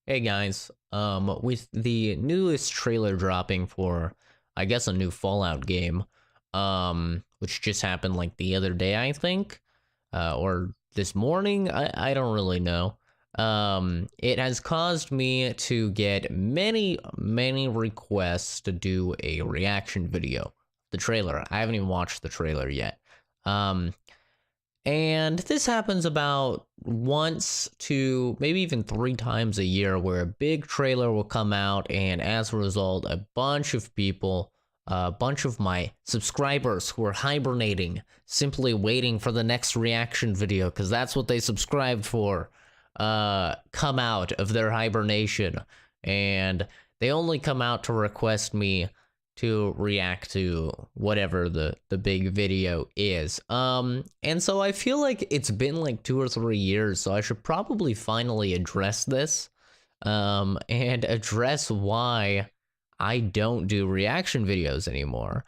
Hey guys, with the newest trailer dropping for, I guess, a new Fallout game, which just happened like the other day, I think, or this morning, I don't really know. It has caused me to get many requests to do a reaction video. The trailer. I haven't even watched the trailer yet. Um, and this happens about once to maybe even 3 times a year where a big trailer will come out, and as a result, a bunch of people, a bunch of my subscribers who are hibernating, simply waiting for the next reaction video, because that's what they subscribed for, come out of their hibernation. And they only come out to request me to react to whatever the big video is. And so I feel like it's been like 2 or 3 years, so I should probably finally address this, and address why I don't do reaction videos anymore.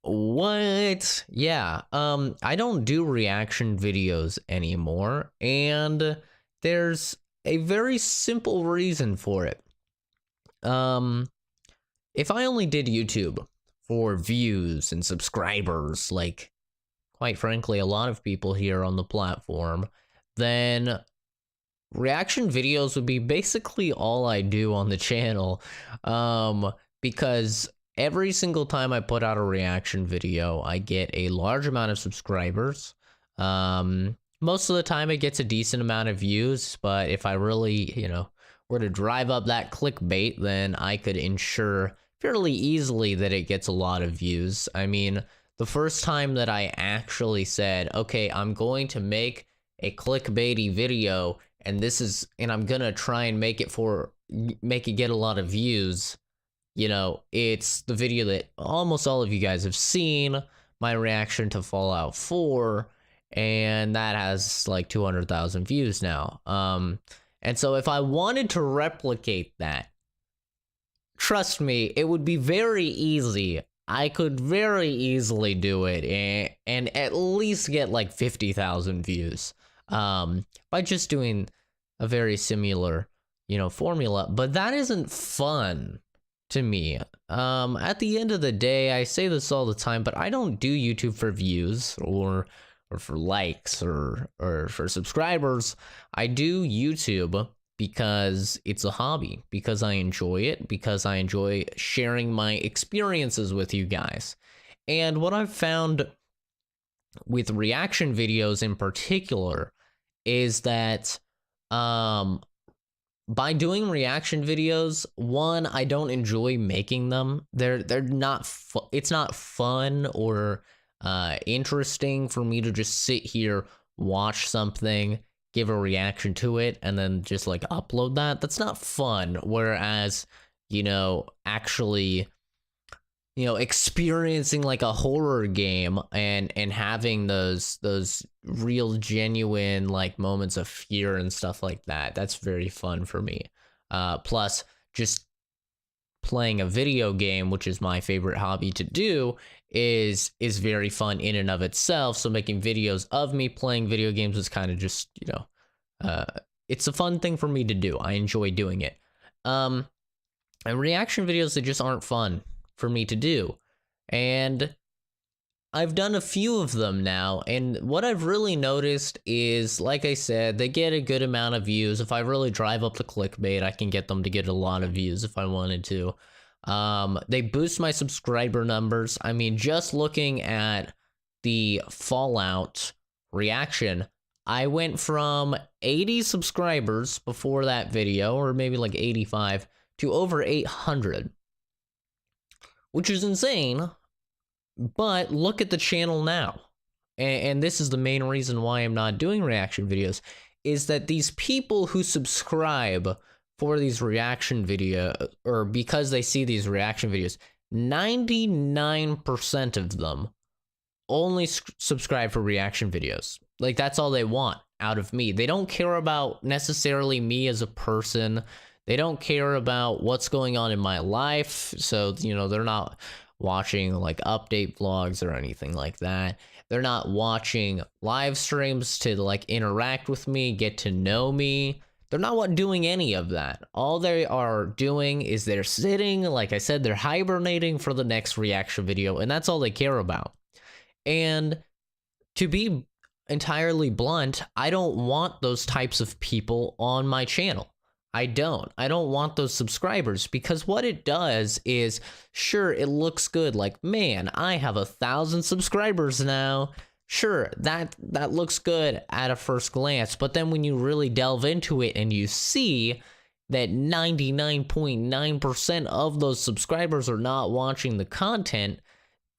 What? Yeah, I don't do reaction videos anymore, and there's a very simple reason for it. If I only did YouTube for views and subscribers, like, quite frankly, a lot of people here on the platform, then reaction videos would be basically all I do on the channel. Because every single time I put out a reaction video, I get a large amount of subscribers. Most of the time it gets a decent amount of views, but if I really, were to drive up that clickbait, then I could ensure fairly easily that it gets a lot of views. I mean, the first time that I actually said, okay, I'm going to make a clickbaity video, and I'm gonna try and make it get a lot of views, it's the video that almost all of you guys have seen, my reaction to Fallout 4, and that has like 200,000 views now. And so if I wanted to replicate that, trust me, it would be very easy. I could very easily do it and at least get like 50,000 views, by just doing a very similar, formula. But that isn't fun to me. At the end of the day, I say this all the time, but I don't do YouTube for views or for likes or for subscribers. I do YouTube because it's a hobby, because I enjoy it, because I enjoy sharing my experiences with you guys. And what I've found with reaction videos in particular is that by doing reaction videos, one, I don't enjoy making them. They're not it's not fun or interesting for me to just sit here, watch something, give a reaction to it, and then just like upload that. That's not fun. Whereas, actually, experiencing like a horror game and having those real genuine like moments of fear and stuff like that, that's very fun for me. Plus, just playing a video game, which is my favorite hobby to do, is very fun in and of itself. So making videos of me playing video games is kind of just, it's a fun thing for me to do. I enjoy doing it. And reaction videos, they just aren't fun for me to do. And I've done a few of them now, and what I've really noticed is, like I said, they get a good amount of views. If I really drive up the clickbait, I can get them to get a lot of views if I wanted to. They boost my subscriber numbers. I mean, just looking at the Fallout reaction, I went from 80 subscribers before that video, or maybe like 85, to over 800. Which is insane, but look at the channel now. And this is the main reason why I'm not doing reaction videos, is that these people who subscribe for these reaction video, or because they see these reaction videos, 99% of them only subscribe for reaction videos. Like, that's all they want out of me. They don't care about necessarily me as a person. They don't care about what's going on in my life. So, they're not watching like update vlogs or anything like that. They're not watching live streams to like interact with me, get to know me. They're not doing any of that. All they are doing is they're sitting, like I said, they're hibernating for the next reaction video, and that's all they care about. And to be entirely blunt, I don't want those types of people on my channel. I don't want those subscribers, because what it does is, sure, it looks good. Like, man, I have 1,000 subscribers now. Sure, that looks good at a first glance, but then when you really delve into it and you see that 99.9% of those subscribers are not watching the content,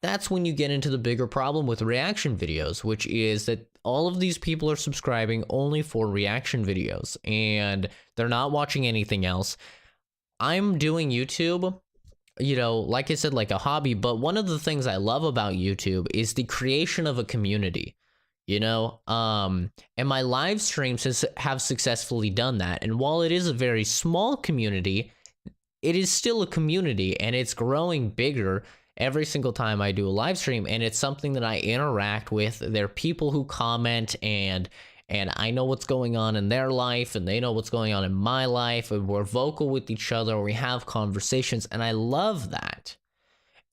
that's when you get into the bigger problem with reaction videos, which is that all of these people are subscribing only for reaction videos, and they're not watching anything else. I'm doing YouTube, like I said, like a hobby, but one of the things I love about YouTube is the creation of a community, and my live streams have successfully done that. And while it is a very small community, it is still a community, and it's growing bigger every single time I do a live stream, and it's something that I interact with. There are people who comment, and I know what's going on in their life, and they know what's going on in my life, and we're vocal with each other, we have conversations, and I love that.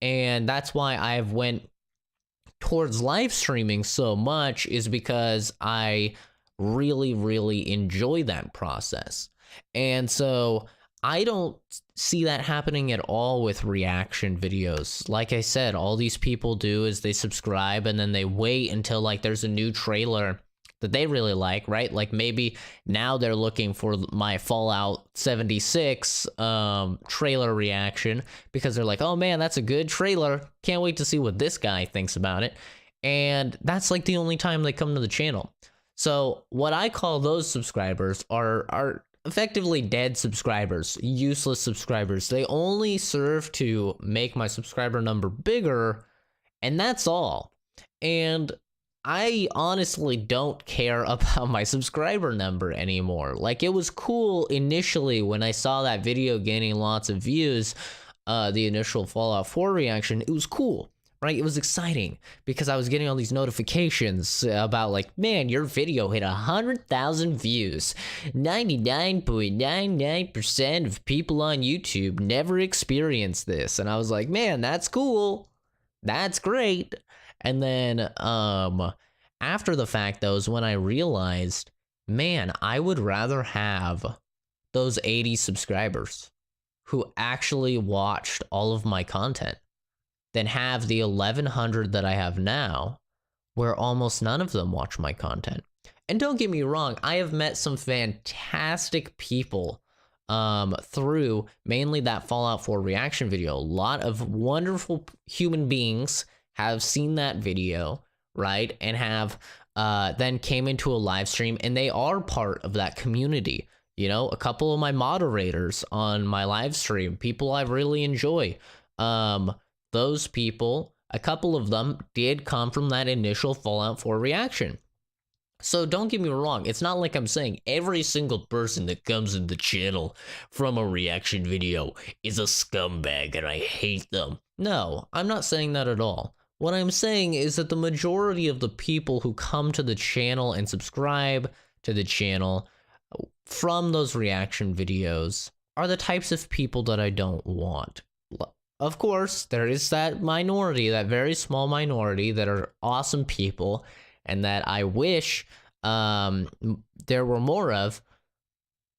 And that's why I've went towards live streaming so much, is because I really, really enjoy that process. And so I don't see that happening at all with reaction videos. Like I said, all these people do is they subscribe, and then they wait until like there's a new trailer that they really like, right? Like maybe now they're looking for my Fallout 76 trailer reaction, because they're like, oh man, that's a good trailer. Can't wait to see what this guy thinks about it. And that's like the only time they come to the channel. So what I call those subscribers are effectively dead subscribers, useless subscribers. They only serve to make my subscriber number bigger, and that's all. And I honestly don't care about my subscriber number anymore. Like, it was cool initially when I saw that video gaining lots of views, the initial Fallout 4 reaction. It was cool, right? It was exciting because I was getting all these notifications about like, man, your video hit 100,000 views. 99.99% of people on YouTube never experienced this. And I was like, man, that's cool. That's great. And then after the fact, though, is when I realized, man, I would rather have those 80 subscribers who actually watched all of my content than have the 1,100 that I have now, where almost none of them watch my content. And don't get me wrong, I have met some fantastic people through mainly that Fallout 4 reaction video. A lot of wonderful human beings have seen that video, right, and have then came into a live stream, and they are part of that community. A couple of my moderators on my live stream, people I really enjoy, those people, a couple of them did come from that initial Fallout 4 reaction. So don't get me wrong, it's not like I'm saying every single person that comes in the channel from a reaction video is a scumbag and I hate them. No, I'm not saying that at all. What I'm saying is that the majority of the people who come to the channel and subscribe to the channel from those reaction videos are the types of people that I don't want. Of course, there is that minority, that very small minority that are awesome people and that I wish there were more of,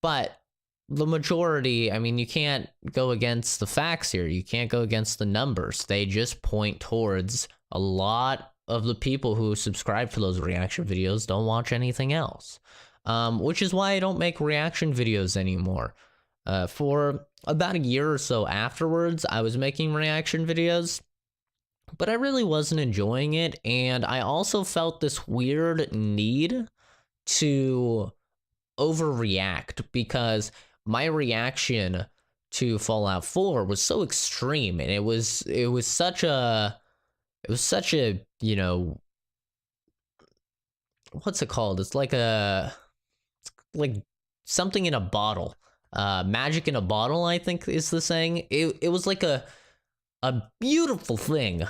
but the majority, I mean, you can't go against the facts here. You can't go against the numbers. They just point towards a lot of the people who subscribe to those reaction videos don't watch anything else, which is why I don't make reaction videos anymore. For about a year or so afterwards, I was making reaction videos, but I really wasn't enjoying it, and I also felt this weird need to overreact because my reaction to Fallout 4 was so extreme, and it was such a what's it called? It's like something in a bottle. Magic in a bottle, I think is the saying. It was like a beautiful thing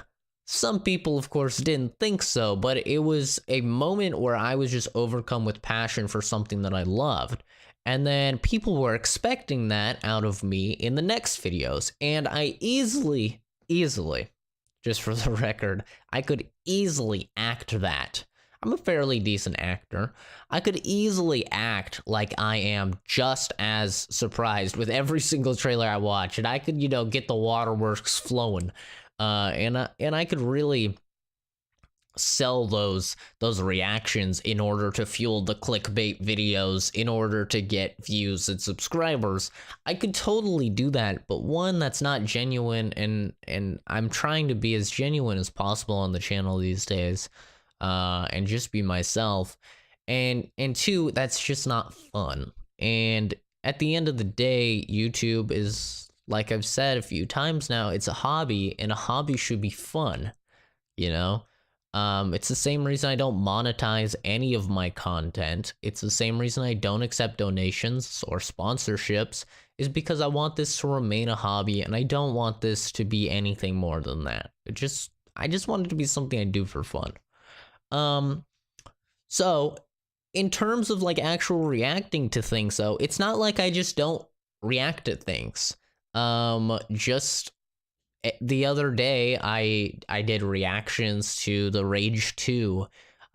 Some people, of course, didn't think so, but it was a moment where I was just overcome with passion for something that I loved. And then people were expecting that out of me in the next videos. And I easily, just for the record, I could easily act that. I'm a fairly decent actor. I could easily act like I am just as surprised with every single trailer I watch, and I could, get the waterworks flowing, and I could really sell those reactions in order to fuel the clickbait videos, in order to get views and subscribers. I could totally do that, but one, that's not genuine, and I'm trying to be as genuine as possible on the channel these days, and just be myself. And two, that's just not fun. And at the end of the day, YouTube is, like I've said a few times now, it's a hobby, and a hobby should be fun, you know? It's the same reason I don't monetize any of my content. It's the same reason I don't accept donations or sponsorships, is because I want this to remain a hobby, and I don't want this to be anything more than that. I just want it to be something I do for fun. So in terms of like actual reacting to things, though, it's not like I just don't react to things. Just the other day, I did reactions to the Rage 2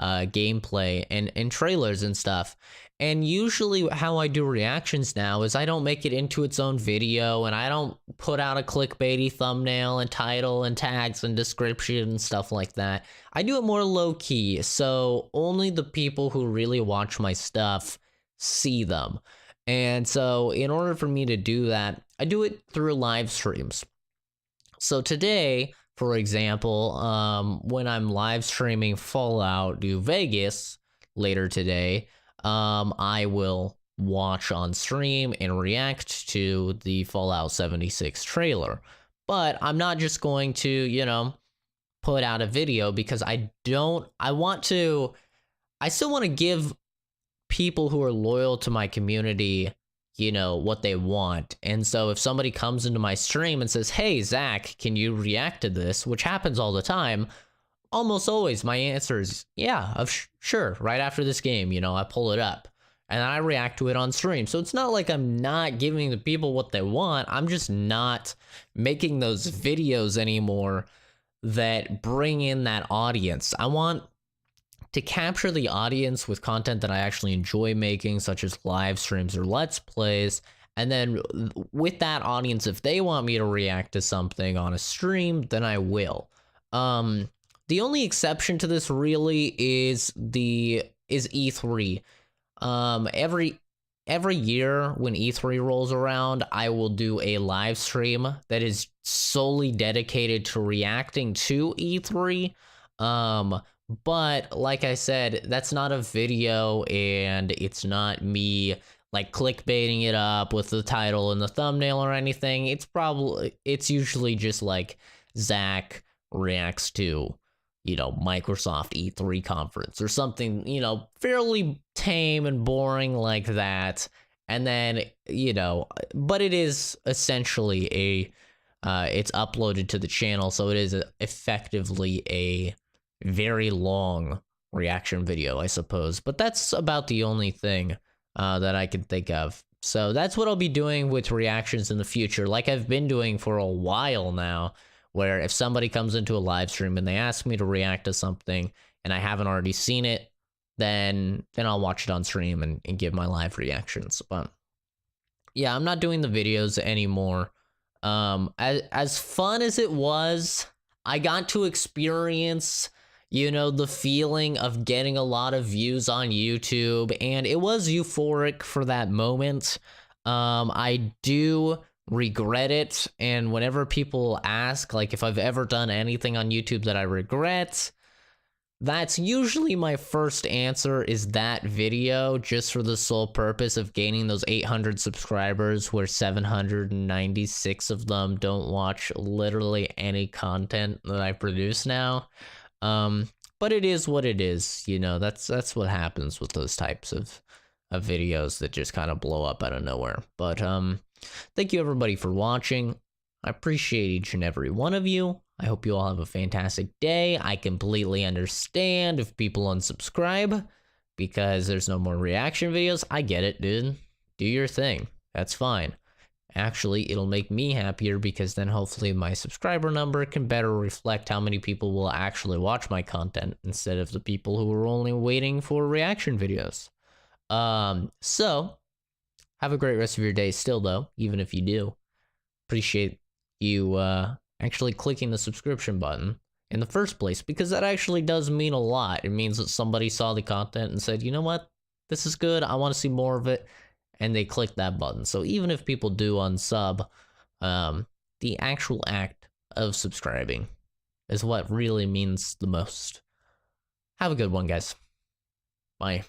gameplay and trailers and stuff. And usually how I do reactions now is I don't make it into its own video, and I don't put out a clickbaity thumbnail and title and tags and description and stuff like that. I do it more low-key, so only the people who really watch my stuff see them. And so in order for me to do that, I do it through live streams. So today, for example, when I'm live streaming Fallout New Vegas later today, I will watch on stream and react to the Fallout 76 trailer. But I'm not just going to, put out a video, because I still want to give people who are loyal to my community, what they want. And so if somebody comes into my stream and says, "Hey, Zach, can you react to this?" which happens all the time, almost always my answer is, yeah, sure, right after this game, I pull it up and I react to it on stream. So it's not like I'm not giving the people what they want. I'm just not making those videos anymore that bring in that audience. I want to capture the audience with content that I actually enjoy making, such as live streams or let's plays. And then with that audience, if they want me to react to something on a stream, then I will. The only exception to this really is E3. Every year when E3 rolls around, I will do a live stream that is solely dedicated to reacting to E3. But like I said, that's not a video, and it's not me like clickbaiting it up with the title and the thumbnail or anything. It's usually just like Zach reacts to, Microsoft E3 conference or something, fairly tame and boring like that. And then, but it is essentially it's uploaded to the channel, so it is effectively a very long reaction video, I suppose. But that's about the only thing that I can think of. So that's what I'll be doing with reactions in the future, like I've been doing for a while now, where if somebody comes into a live stream and they ask me to react to something and I haven't already seen it, then I'll watch it on stream and give my live reactions. But yeah, I'm not doing the videos anymore. As fun as it was, I got to experience, the feeling of getting a lot of views on YouTube, and it was euphoric for that moment. I do regret it, and whenever people ask, like, if I've ever done anything on YouTube that I regret, that's usually my first answer is that video, just for the sole purpose of gaining those 800 subscribers, where 796 of them don't watch literally any content that I produce now. But it is what it is, that's what happens with those types of videos that just kind of blow up out of nowhere. But thank you everybody for watching. I appreciate each and every one of you. I hope you all have a fantastic day. I completely understand if people unsubscribe because there's no more reaction videos. I get it, dude. Do your thing. That's fine. Actually, it'll make me happier because then hopefully my subscriber number can better reflect how many people will actually watch my content instead of the people who are only waiting for reaction videos. So have a great rest of your day still though, even if you do. Appreciate you actually clicking the subscription button in the first place, because that actually does mean a lot. It means that somebody saw the content and said, you know what, this is good, I want to see more of it, and they clicked that button. So even if people do unsub, the actual act of subscribing is what really means the most. Have a good one, guys. Bye.